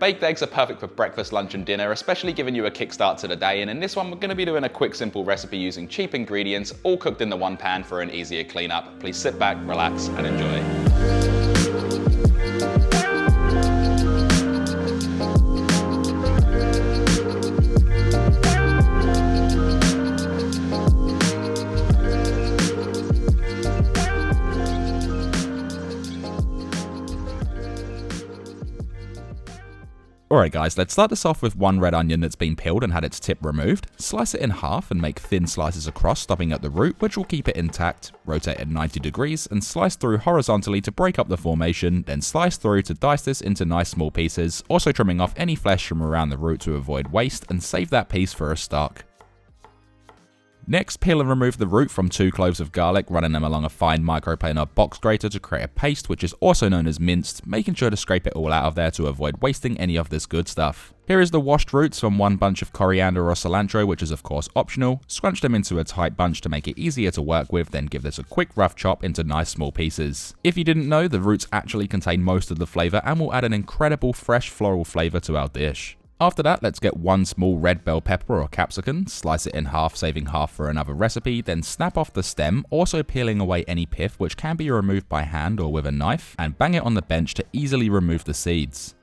Baked eggs are perfect for breakfast, lunch and dinner, especially giving you a kickstart to the day, and in this one we're going to be doing a quick simple recipe using cheap ingredients, all cooked in the one pan for an easier cleanup. Please sit back, relax and enjoy. Alright guys, let's start this off with one red onion that's been peeled and had its tip removed. Slice it in half and make thin slices across, stopping at the root, which will keep it intact. Rotate at 90 degrees and slice through horizontally to break up the formation, then slice through to dice this into nice small pieces, also trimming off any flesh from around the root to avoid waste, and save that piece for a stock. Next, peel and remove the root from 2 cloves of garlic, running them along a fine microplaner box grater to create a paste which is also known as minced, making sure to scrape it all out of there to avoid wasting any of this good stuff. Here is the washed roots from 1 bunch of coriander or cilantro, which is of course optional. Scrunch them into a tight bunch to make it easier to work with, then give this a quick rough chop into nice small pieces. If you didn't know, the roots actually contain most of the flavour and will add an incredible fresh floral flavour to our dish. After that, let's get 1 small red bell pepper or capsicum, slice it in half, saving half for another recipe, then snap off the stem, also peeling away any pith which can be removed by hand or with a knife, and bang it on the bench to easily remove the seeds.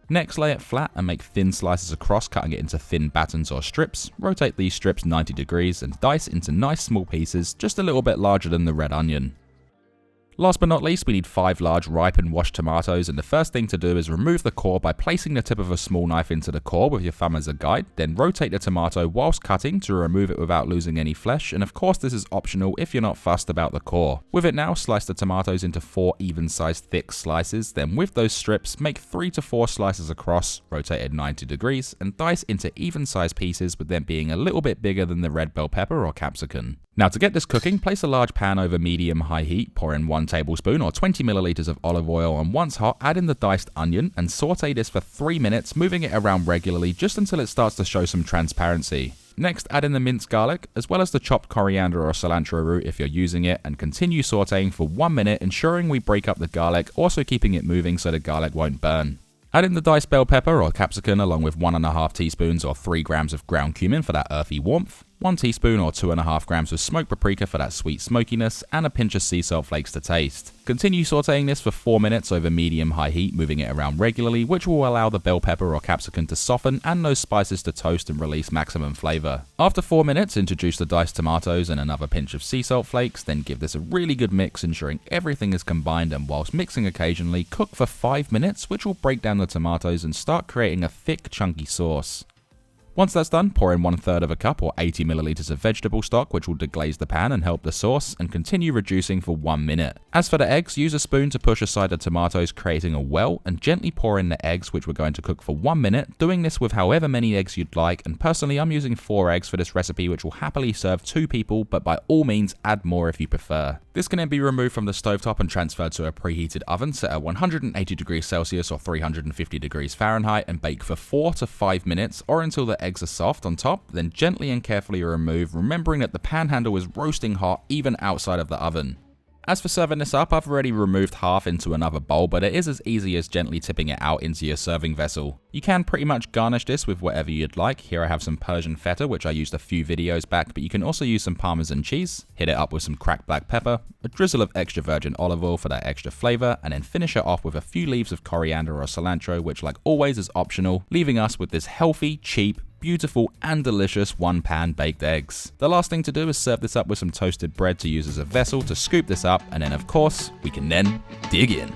Next, lay it flat and make thin slices across, cutting it into thin battens or strips. Rotate these strips 90 degrees and dice into nice small pieces, just a little bit larger than the red onion. Last but not least, we need 5 large ripe and washed tomatoes, and the first thing to do is remove the core by placing the tip of a small knife into the core with your thumb as a guide, then rotate the tomato whilst cutting to remove it without losing any flesh, and of course this is optional if you're not fussed about the core. With it now, slice the tomatoes into 4 even-sized thick slices, then with those strips, make 3 to 4 slices across, rotate at 90 degrees, and dice into even-sized pieces, with them being a little bit bigger than the red bell pepper or capsicum. Now to get this cooking, place a large pan over medium-high heat, pour in 1 tablespoon or 20 milliliters of olive oil, and once hot, add in the diced onion and saute this for 3 minutes, moving it around regularly just until it starts to show some transparency. Next, add in the minced garlic, as well as the chopped coriander or cilantro root if you're using it, and continue sauteing for 1 minute, ensuring we break up the garlic, also keeping it moving so the garlic won't burn. Add in the diced bell pepper or capsicum along with 1.5 teaspoons or 3 grams of ground cumin for that earthy warmth, 1 teaspoon or 2.5 grams of smoked paprika for that sweet smokiness, and a pinch of sea salt flakes to taste. Continue sauteing this for 4 minutes over medium-high heat, moving it around regularly, which will allow the bell pepper or capsicum to soften and those spices to toast and release maximum flavour. After 4 minutes, introduce the diced tomatoes and another pinch of sea salt flakes, then give this a really good mix, ensuring everything is combined, and whilst mixing occasionally, cook for 5 minutes, which will break down the tomatoes and start creating a thick, chunky sauce. Once that's done, pour in 1/3 of a cup or 80 milliliters of vegetable stock, which will deglaze the pan and help the sauce, and continue reducing for 1 minute. As for the eggs, use a spoon to push aside the tomatoes, creating a well, and gently pour in the eggs, which we're going to cook for 1 minute, doing this with however many eggs you'd like, and personally I'm using 4 eggs for this recipe, which will happily serve 2 people, but by all means add more if you prefer. This can then be removed from the stovetop and transferred to a preheated oven set at 180 degrees Celsius or 350 degrees Fahrenheit, and bake for 4 to 5 minutes or until the eggs are soft on top, then gently and carefully remove, remembering that the pan handle is roasting hot even outside of the oven. As for serving this up, I've already removed half into another bowl, but it is as easy as gently tipping it out into your serving vessel. You can pretty much garnish this with whatever you'd like. Here I have some Persian Feta, which I used a few videos back, but you can also use some Parmesan cheese, hit it up with some cracked black pepper, a drizzle of extra virgin olive oil for that extra flavour, and then finish it off with a few leaves of coriander or cilantro, which like always is optional, leaving us with this healthy, cheap, beautiful and delicious 1-pan baked eggs. The last thing to do is serve this up with some toasted bread to use as a vessel to scoop this up, and then of course we can then dig in.